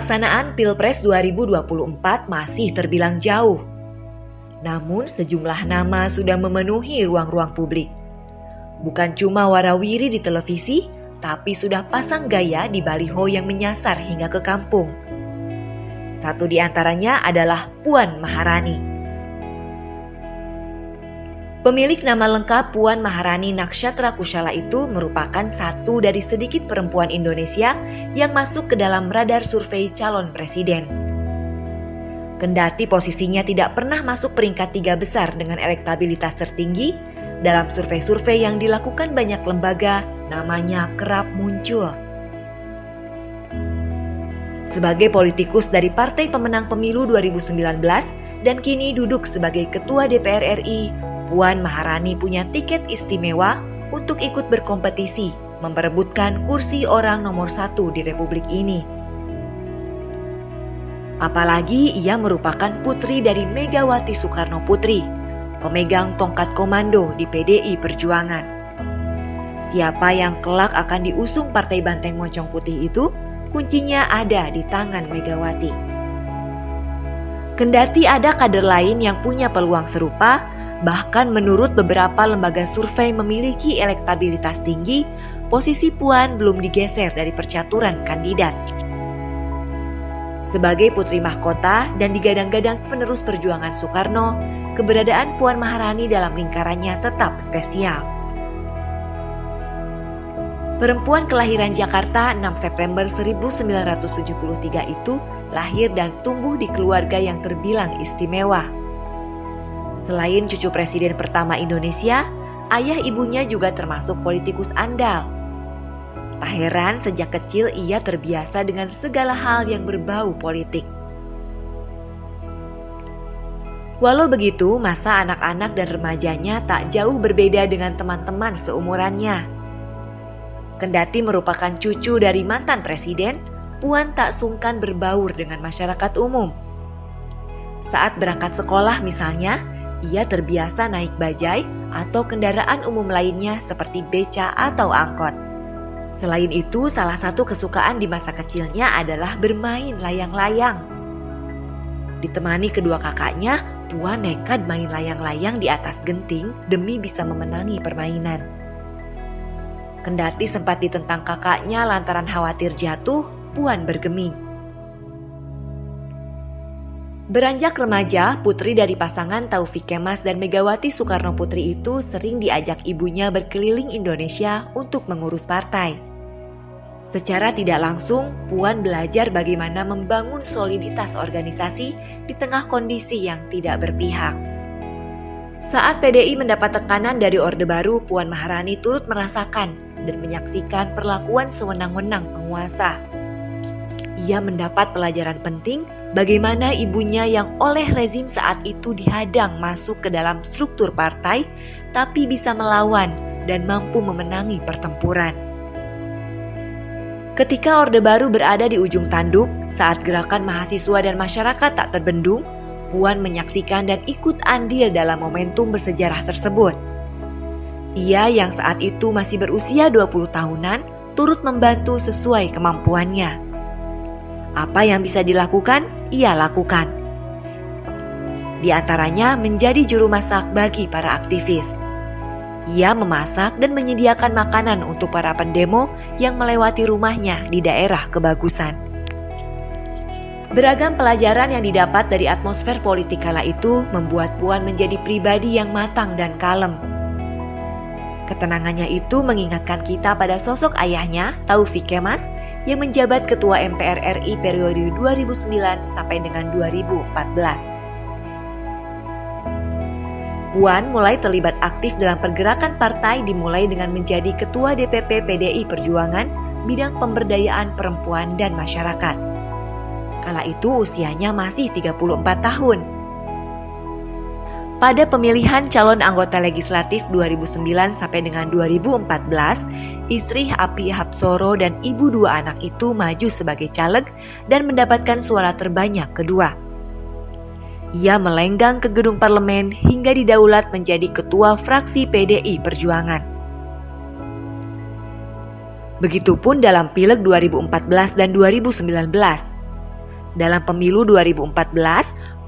pelaksanaan Pilpres 2024 masih terbilang jauh. Namun sejumlah nama sudah memenuhi ruang-ruang publik. Bukan cuma warawiri di televisi, tapi sudah pasang gaya di baliho yang menyasar hingga ke kampung. Satu di antaranya adalah Puan Maharani. Pemilik nama lengkap Puan Maharani Nakshatra Kushala itu merupakan satu dari sedikit perempuan Indonesia yang masuk ke dalam radar survei calon presiden. Kendati posisinya tidak pernah masuk peringkat 3 besar dengan elektabilitas tertinggi, dalam survei-survei yang dilakukan banyak lembaga, namanya kerap muncul. Sebagai politikus dari Partai Pemenang Pemilu 2019 dan kini duduk sebagai Ketua DPR RI, Puan Maharani punya tiket istimewa untuk ikut berkompetisi memperebutkan kursi orang nomor 1 di Republik ini. Apalagi ia merupakan putri dari Megawati Soekarno Putri, pemegang tongkat komando di PDI Perjuangan. Siapa yang kelak akan diusung Partai Banteng Moncong Putih itu, kuncinya ada di tangan Megawati. Kendati ada kader lain yang punya peluang serupa, bahkan menurut beberapa lembaga survei memiliki elektabilitas tinggi, posisi Puan belum digeser dari percaturan kandidat. Sebagai putri mahkota dan digadang-gadang penerus perjuangan Soekarno, keberadaan Puan Maharani dalam lingkarannya tetap spesial. Perempuan kelahiran Jakarta 6 September 1973 itu lahir dan tumbuh di keluarga yang terbilang istimewa. Selain cucu presiden pertama Indonesia, ayah ibunya juga termasuk politikus andal. Tak heran sejak kecil ia terbiasa dengan segala hal yang berbau politik. Walau begitu, masa anak-anak dan remajanya tak jauh berbeda dengan teman-teman seumurannya. Kendati merupakan cucu dari mantan presiden, Puan tak sungkan berbaur dengan masyarakat umum. Saat berangkat sekolah misalnya, ia terbiasa naik bajai atau kendaraan umum lainnya seperti beca atau angkot. Selain itu, salah satu kesukaan di masa kecilnya adalah bermain layang-layang. Ditemani kedua kakaknya, Puan nekat main layang-layang di atas genting demi bisa memenangi permainan. Kendati sempat ditentang kakaknya lantaran khawatir jatuh, Puan bergeming. Beranjak remaja, putri dari pasangan Taufik Kemas dan Megawati Soekarno Putri itu sering diajak ibunya berkeliling Indonesia untuk mengurus partai. Secara tidak langsung, Puan belajar bagaimana membangun soliditas organisasi di tengah kondisi yang tidak berpihak. Saat PDI mendapat tekanan dari Orde Baru, Puan Maharani turut merasakan dan menyaksikan perlakuan sewenang-wenang penguasa. Ia mendapat pelajaran penting bagaimana ibunya yang oleh rezim saat itu dihadang masuk ke dalam struktur partai, tapi bisa melawan dan mampu memenangi pertempuran. Ketika Orde Baru berada di ujung tanduk, saat gerakan mahasiswa dan masyarakat tak terbendung, Puan menyaksikan dan ikut andil dalam momentum bersejarah tersebut. Ia yang saat itu masih berusia 20 tahunan, turut membantu sesuai kemampuannya. Apa yang bisa dilakukan, ia lakukan. Di antaranya menjadi juru masak bagi para aktivis. Ia memasak dan menyediakan makanan untuk para pendemo yang melewati rumahnya di daerah kebagusan. Beragam pelajaran yang didapat dari atmosfer politik kala itu membuat Puan menjadi pribadi yang matang dan kalem. Ketenangannya itu mengingatkan kita pada sosok ayahnya, Taufik Kemas, yang menjabat Ketua MPR RI periode 2009 sampai dengan 2014. Puan mulai terlibat aktif dalam pergerakan partai dimulai dengan menjadi Ketua DPP PDI Perjuangan bidang pemberdayaan perempuan dan masyarakat. Kala itu usianya masih 34 tahun. Pada pemilihan calon anggota legislatif 2009 sampai dengan 2014, istri Api Hapsoro dan ibu dua anak itu maju sebagai caleg dan mendapatkan suara terbanyak kedua. Ia melenggang ke gedung parlemen hingga didaulat menjadi ketua fraksi PDI Perjuangan. Begitupun dalam Pileg 2014 dan 2019. Dalam pemilu 2014,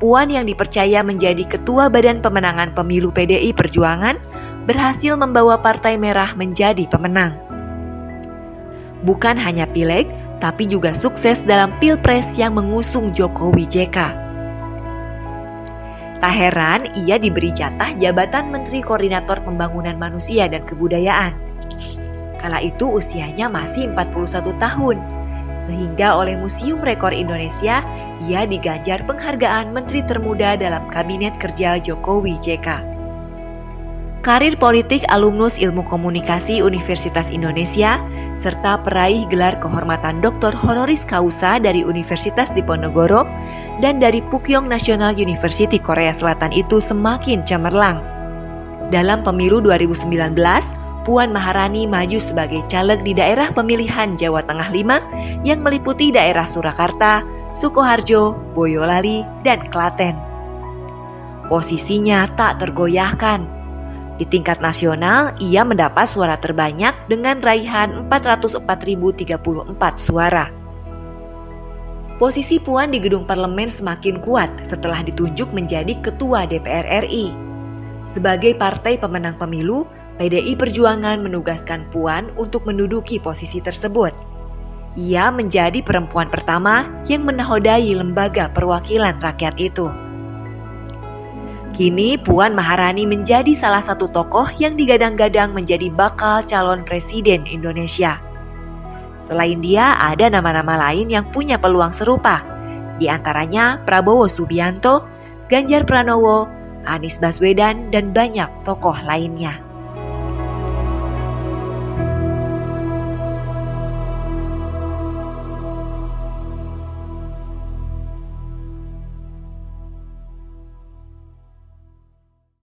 Puan yang dipercaya menjadi Ketua Badan Pemenangan Pemilu PDI Perjuangan berhasil membawa Partai Merah menjadi pemenang. Bukan hanya pileg, tapi juga sukses dalam Pilpres yang mengusung Jokowi JK. Tak heran ia diberi jatah jabatan Menteri Koordinator Pembangunan Manusia dan Kebudayaan. Kala itu usianya masih 41 tahun, sehingga oleh Museum Rekor Indonesia ia diganjar penghargaan Menteri Termuda dalam Kabinet Kerja Jokowi JK. Karir politik alumnus Ilmu Komunikasi Universitas Indonesia serta peraih gelar kehormatan Dr. Honoris Causa dari Universitas Diponegoro dan dari Pukyong National University Korea Selatan itu semakin cemerlang. Dalam pemilu 2019, Puan Maharani maju sebagai caleg di daerah pemilihan Jawa Tengah 5 yang meliputi daerah Surakarta, Sukoharjo, Boyolali, dan Klaten. Posisinya tak tergoyahkan. Di tingkat nasional, ia mendapat suara terbanyak dengan raihan 404.034 suara. Posisi Puan di gedung parlemen semakin kuat setelah ditunjuk menjadi Ketua DPR RI. Sebagai partai pemenang pemilu, PDI Perjuangan menugaskan Puan untuk menduduki posisi tersebut. Ia menjadi perempuan pertama yang menahodai lembaga perwakilan rakyat itu. Kini Puan Maharani menjadi salah satu tokoh yang digadang-gadang menjadi bakal calon presiden Indonesia. Selain dia, ada nama-nama lain yang punya peluang serupa, di antaranya Prabowo Subianto, Ganjar Pranowo, Anies Baswedan, dan banyak tokoh lainnya.